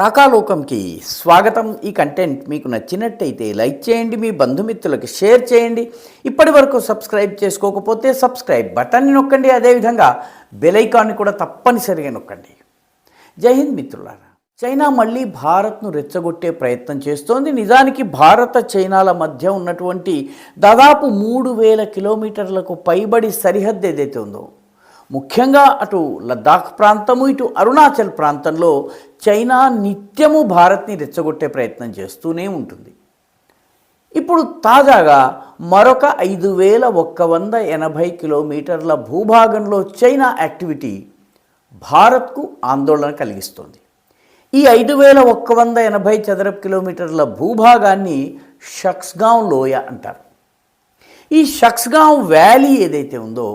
రాకాలోకంకి స్వాగతం. ఈ కంటెంట్ మీకు నచ్చినట్టయితే లైక్ చేయండి, మీ బంధుమిత్రులకి షేర్ చేయండి. ఇప్పటి వరకు సబ్స్క్రైబ్ చేసుకోకపోతే సబ్స్క్రైబ్ బటన్ని నొక్కండి. అదేవిధంగా బెల్ ఐకాన్ని కూడా తప్పనిసరిగా నొక్కండి. జై హింద్ మిత్రులారా. చైనా మళ్ళీ భారత్ను రెచ్చగొట్టే ప్రయత్నం చేస్తోంది. నిజానికి భారత చైనాల మధ్య ఉన్నటువంటి దాదాపు 3000 కిలోమీటర్లకు పైబడి సరిహద్దు ఏదైతే ఉందో, ముఖ్యంగా అటు లద్దాఖ్ ప్రాంతము, ఇటు అరుణాచల్ ప్రాంతంలో చైనా నిత్యము భారత్ని రెచ్చగొట్టే ప్రయత్నం చేస్తూనే ఉంటుంది. ఇప్పుడు తాజాగా మరొక 5180 కిలోమీటర్ల భూభాగంలో చైనా యాక్టివిటీ భారత్కు ఆందోళన కలిగిస్తోంది. ఈ 5180 చదరపు కిలోమీటర్ల భూభాగాన్ని షక్స్గావ్ లోయ అంటారు. ఈ షక్స్గావ్ వ్యాలీ ఏదైతే ఉందో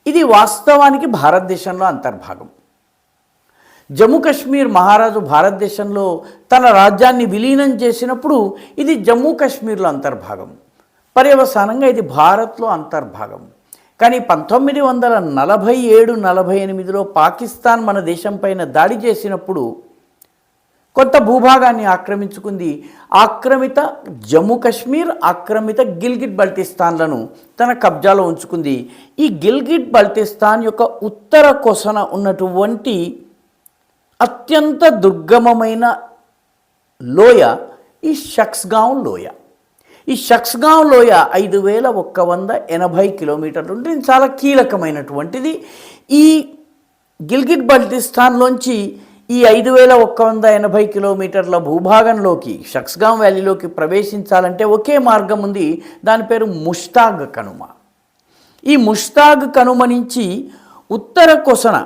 ఇది వాస్తవానికి భారతదేశంలో అంతర్భాగం. జమ్మూ కాశ్మీర్ మహారాజు భారతదేశంలో తన రాజ్యాన్ని విలీనం చేసినప్పుడు ఇది జమ్మూ కాశ్మీర్లో అంతర్భాగం, పర్యవసానంగా ఇది భారత్లో అంతర్భాగం. కానీ 1947-48లో పాకిస్తాన్ మన దేశంపైన దాడి చేసినప్పుడు కొంత భూభాగాన్ని ఆక్రమించుకుంది. ఆక్రమిత జమ్మూ కాశ్మీర్, ఆక్రమిత గిల్గిట్ బల్టిస్తాన్లను తన కబ్జాలో ఉంచుకుంది. ఈ గిల్గిట్ బల్టిస్తాన్ యొక్క ఉత్తర కొసన ఉన్నటువంటి అత్యంత దుర్గమమైన లోయ ఈ షక్స్గావ్ లోయ. ఈ షక్స్గావ్ లోయ 5180 కిలోమీటర్లు ఉంటుంది. ఇది చాలా కీలకమైనటువంటిది. ఈ గిల్గిట్ బల్టిస్తాన్లోంచి ఈ 5180 కిలోమీటర్ల భూభాగంలోకి షక్స్గావ్ వ్యాలీలోకి ప్రవేశించాలంటే ఒకే మార్గం ఉంది. దాని పేరు ముష్తాగ్ కనుమ. ఈ ముష్తాగ్ కనుమ నుంచి ఉత్తర కొసన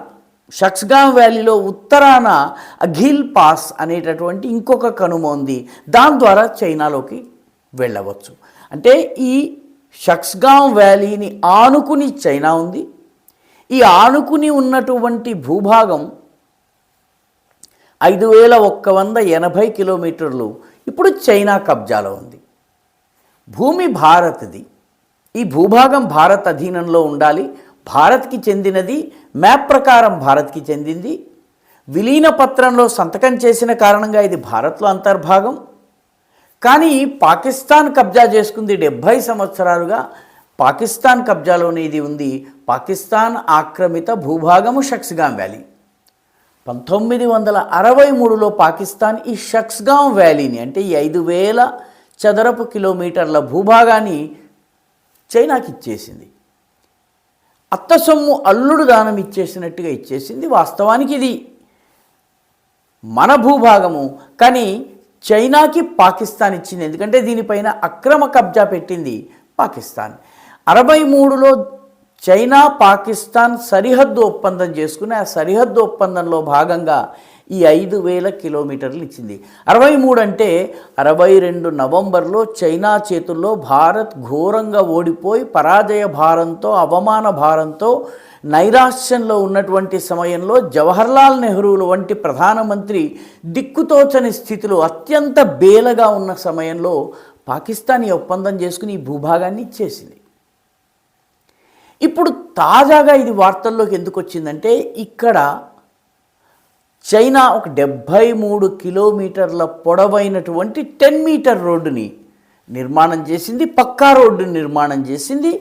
షక్స్గావ్ వ్యాలీలో ఉత్తరాన అఘిల్ పాస్ అనేటటువంటి ఇంకొక కనుమ ఉంది. దాని ద్వారా చైనాలోకి వెళ్ళవచ్చు. అంటే ఈ షక్స్గావ్ వ్యాలీని ఆనుకుని చైనా ఉంది. ఈ ఆనుకుని ఉన్నటువంటి భూభాగం 5180 కిలోమీటర్లు ఇప్పుడు చైనా కబ్జాలో ఉంది. భూమి భారత్ది. ఈ భూభాగం భారత్ అధీనంలో ఉండాలి. భారత్కి చెందినది, మ్యాప్ ప్రకారం భారత్కి చెందింది. విలీన పత్రంలో సంతకం చేసిన కారణంగా ఇది భారత్లో అంతర్భాగం. కానీ పాకిస్తాన్ కబ్జా చేసుకుంది. 70 సంవత్సరాలుగా పాకిస్తాన్ కబ్జాలోనే ఇది ఉంది. పాకిస్తాన్ ఆక్రమిత భూభాగము షక్స్గావ్ వ్యాలీ. 1963లో పాకిస్తాన్ ఈ షక్స్గావ్ వ్యాలీని, అంటే ఈ 5000 చదరపు కిలోమీటర్ల భూభాగాన్ని చైనాకి ఇచ్చేసింది. అత్త సొమ్ము అల్లుడు దానం ఇచ్చేసినట్టుగా ఇచ్చేసింది. వాస్తవానికి ఇది మన భూభాగము, కానీ చైనాకి పాకిస్తాన్ ఇచ్చింది. ఎందుకంటే దీనిపైన అక్రమ కబ్జా పెట్టింది పాకిస్తాన్. 63లో చైనా పాకిస్తాన్ సరిహద్దు ఒప్పందం చేసుకుని ఆ సరిహద్దు ఒప్పందంలో భాగంగా ఈ 5000 కిలోమీటర్లు ఇచ్చింది. 63 అంటే 62 నవంబర్లో చైనా చేతుల్లో భారత్ ఘోరంగా ఓడిపోయి పరాజయ భారంతో, అవమాన భారంతో నైరాశ్యంలో ఉన్నటువంటి సమయంలో జవహర్లాల్ నెహ్రూలు వంటి ప్రధానమంత్రి దిక్కుతోచని స్థితిలో అత్యంత బేలగా ఉన్న సమయంలో పాకిస్తాన్ ఈ ఒప్పందం చేసుకుని ఈ భూభాగాన్ని ఇచ్చేసింది. ఇప్పుడు తాజాగా ఇది వార్తల్లోకి ఎందుకు వచ్చిందంటే, ఇక్కడ చైనా ఒక 73 కిలోమీటర్ల పొడవైనటువంటి 10 మీటర్ రోడ్డుని నిర్మాణం చేసింది. పక్కా రోడ్డుని నిర్మాణం చేసింది.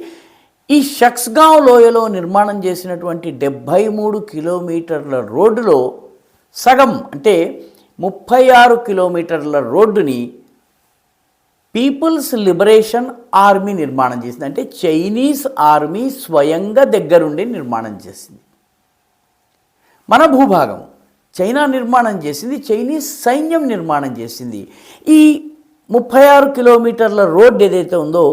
ఈ షక్స్గావ్ లోయలో నిర్మాణం చేసినటువంటి 73 కిలోమీటర్ల రోడ్డులో సగం, అంటే 36 కిలోమీటర్ల రోడ్డుని పీపుల్స్ లిబరేషన్ ఆర్మీ నిర్మాణం చేసింది. అంటే చైనీస్ ఆర్మీ స్వయంగా దగ్గరుండి నిర్మాణం చేసింది. మన భూభాగం చైనా నిర్మాణం చేసింది, చైనీస్ సైన్యం నిర్మాణం చేసింది. ఈ 36 కిలోమీటర్ల రోడ్ ఏదైతే ఉందో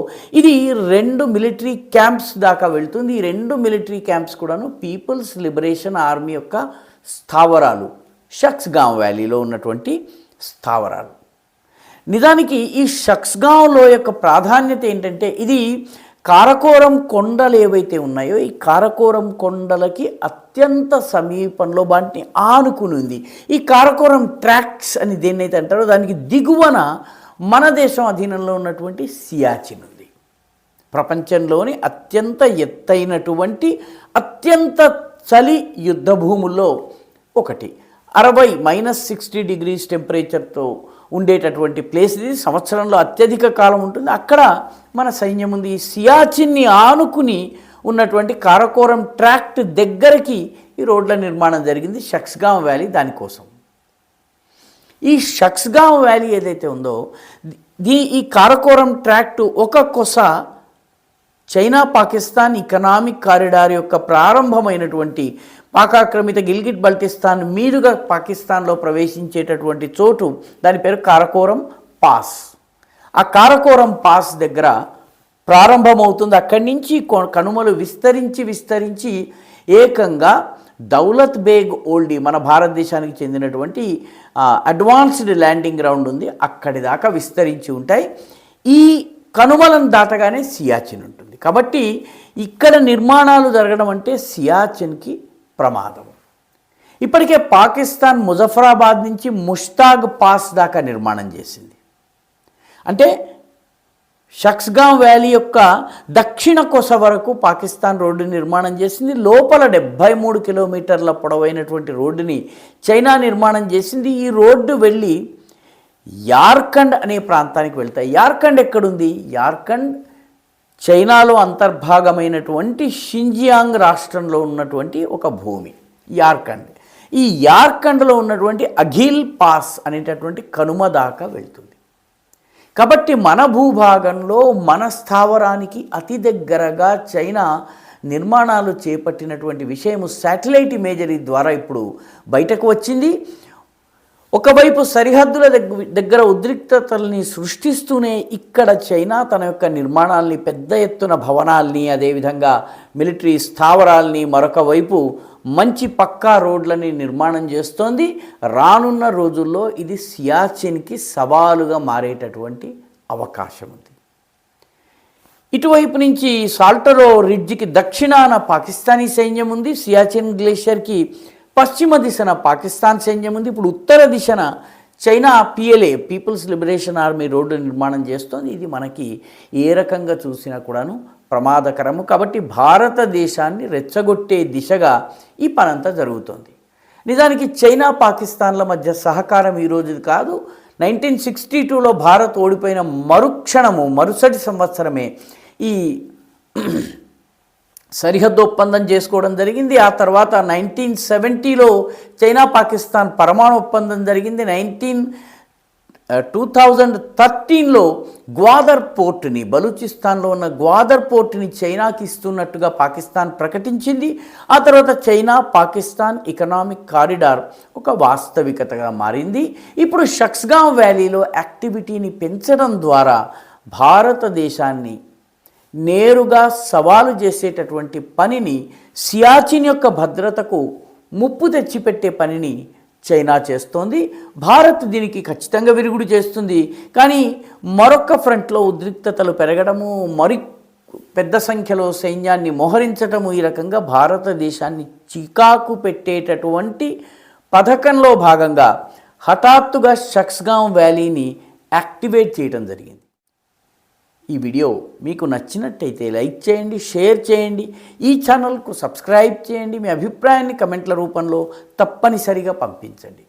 ఇది 2 మిలిటరీ క్యాంప్స్ దాకా వెళ్తుంది. ఈ 2 మిలిటరీ క్యాంప్స్ కూడాను పీపుల్స్ లిబరేషన్ ఆర్మీ యొక్క స్థావరాలు, షక్స్గావ్ వ్యాలీలో ఉన్నటువంటి స్థావరాలు. నిజానికి ఈ షక్స్గావ్లో యొక్క ప్రాధాన్యత ఏంటంటే, ఇది కారకోరం కొండలు ఏవైతే ఉన్నాయో ఈ కారకోరం కొండలకి అత్యంత సమీపంలో వాటిని ఆనుకుని ఉంది. ఈ కారకోరం ట్రాక్స్ అని దేన్నైతే అంటారో దానికి దిగువన మన దేశం అధీనంలో ఉన్నటువంటి సియాచిన్ ఉంది. ప్రపంచంలోని అత్యంత ఎత్తైనటువంటి, అత్యంత చలి యుద్ధ భూముల్లో ఒకటి. -60 టెంపరేచర్తో ఉండేటటువంటి ప్లేస్ ఇది. సంవత్సరంలో అత్యధిక కాలం ఉంటుంది. అక్కడ మన సైన్యం ఉంది. ఈ సియాచిన్ని ఆనుకుని ఉన్నటువంటి కారకోరం ట్రాక్ట్ దగ్గరికి ఈ రోడ్ల నిర్మాణం జరిగింది. షక్స్గావ్ వ్యాలీ దానికోసం. ఈ షక్స్గావ్ వ్యాలీ ఏదైతే ఉందో ఈ కారకోరం ట్రాక్ట్ ఒక కొస చైనా పాకిస్తాన్ ఎకనామిక్ కారిడార్ యొక్క ప్రారంభమైనటువంటి పాకాక్రమిత గిల్గిట్ బల్టిస్తాన్ మీదుగా పాకిస్తాన్లో ప్రవేశించేటటువంటి చోటు, దాని పేరు కారకోరం పాస్. ఆ కారకోరం పాస్ దగ్గర ప్రారంభమవుతుంది. అక్కడి నుంచి కనుమలు విస్తరించి ఏకంగా దౌలత్ బేగ్ ఓల్డీ, మన భారతదేశానికి చెందినటువంటి అడ్వాన్స్డ్ ల్యాండింగ్ గ్రౌండ్ ఉంది, అక్కడి దాకా విస్తరించి ఉంటాయి. ఈ కనుమలను దాటగానే సియాచిన్ ఉంటుంది. కాబట్టి ఇక్కడ నిర్మాణాలు జరగడం అంటే సియాచిన్కి ప్రమాదం. ఇప్పటికే పాకిస్తాన్ ముజఫరాబాద్ నుంచి ముష్తాగ్ పాస్ దాకా నిర్మాణం చేసింది. అంటే షక్స్గావ్ వ్యాలీ యొక్క దక్షిణ కొస వరకు పాకిస్తాన్ రోడ్డు నిర్మాణం చేసింది. లోపల 73 కిలోమీటర్ల పొడవైనటువంటి రోడ్డుని చైనా నిర్మాణం చేసింది. ఈ రోడ్డు వెళ్ళి యార్కండ్ అనే ప్రాంతానికి వెళ్తాయి. యార్కండ్ ఎక్కడుంది? యార్కండ్ చైనాలో అంతర్భాగమైనటువంటి షింజియాంగ్ రాష్ట్రంలో ఉన్నటువంటి ఒక భూమి యార్కండ్. ఈ యార్కండ్లో ఉన్నటువంటి అఘిల్ పాస్ అనేటటువంటి కనుమ దాకా వెళ్తుంది. కాబట్టి మన భూభాగంలో మన స్థావరానికి అతి దగ్గరగా చైనా నిర్మాణాలు చేపట్టినటువంటి విషయం శాటిలైట్ ఇమేజరీ ద్వారా ఇప్పుడు బయటకు వచ్చింది. ఒకవైపు సరిహద్దుల దగ్గర ఉద్రిక్తతల్ని సృష్టిస్తూనే ఇక్కడ చైనా తన యొక్క నిర్మాణాలని, పెద్ద ఎత్తున భవనాల్ని, అదేవిధంగా మిలిటరీ స్థావరాల్ని, మరొక వైపు మంచి పక్కా రోడ్లని నిర్మాణం చేస్తోంది. రానున్న రోజుల్లో ఇది సియాచిన్కి సవాలుగా మారేటటువంటి అవకాశం ఉంది. ఇటువైపు నుంచి సాల్టరో రిడ్జ్కి దక్షిణాన పాకిస్తానీ సైన్యం ఉంది. సియాచిన్ గ్లేషియర్కి పశ్చిమ దిశన పాకిస్తాన్ సైన్యం ఉంది. ఇప్పుడు ఉత్తర దిశన China PLA, people's liberation army road నిర్మాణం చేస్తోంది. ఇది మనకి ఏ రకంగా చూసినా కూడాను ప్రమాదకరము. కాబట్టి భారతదేశాన్ని రెచ్చగొట్టే దిశగా ఈ పనంతా జరుగుతోంది. నిజానికి చైనా పాకిస్తాన్ల మధ్య సహకారం ఈరోజు కాదు. 1962లో భారత్ ఓడిపోయిన మరుసటి సంవత్సరమే ఈ సరిహద్దు ఒప్పందం చేసుకోవడం జరిగింది. ఆ తర్వాత 1970లో చైనా పాకిస్తాన్ పరమాణు ఒప్పందం జరిగింది. 2013లో గ్వాదర్ పోర్టుని, బలూచిస్తాన్లో ఉన్న గ్వాదర్ పోర్టుని చైనాకి ఇస్తున్నట్టుగా పాకిస్తాన్ ప్రకటించింది. ఆ తర్వాత చైనా పాకిస్తాన్ ఎకనామిక్ కారిడార్ ఒక వాస్తవికతగా మారింది. ఇప్పుడు షక్స్గావ్ వ్యాలీలో యాక్టివిటీని పెంచడం ద్వారా భారతదేశాన్ని నేరుగా సవాలు చేసేటటువంటి పనిని, సియాచిన్ యొక్క భద్రతకు ముప్పు తెచ్చిపెట్టే పనిని చైనా చేస్తోంది. భారత్ దీనికి ఖచ్చితంగా విరుగుడు చేస్తుంది. కానీ మరొక ఫ్రంట్లో ఉద్రిక్తతలు పెరగడము, పెద్ద సంఖ్యలో సైన్యాన్ని మోహరించటము, ఈ రకంగా భారతదేశాన్ని చికాకు పెట్టేటటువంటి పథకంలో భాగంగా హఠాత్తుగా షక్స్గావ్ వ్యాలీని యాక్టివేట్ చేయడం జరిగింది. ఈ వీడియో మీకు నచ్చినట్టయితే లైక్ చేయండి, షేర్ చేయండి, ఈ ఛానల్కు సబ్స్క్రైబ్ చేయండి. మీ అభిప్రాయాన్ని కమెంట్ల రూపంలో తప్పనిసరిగా పంపించండి.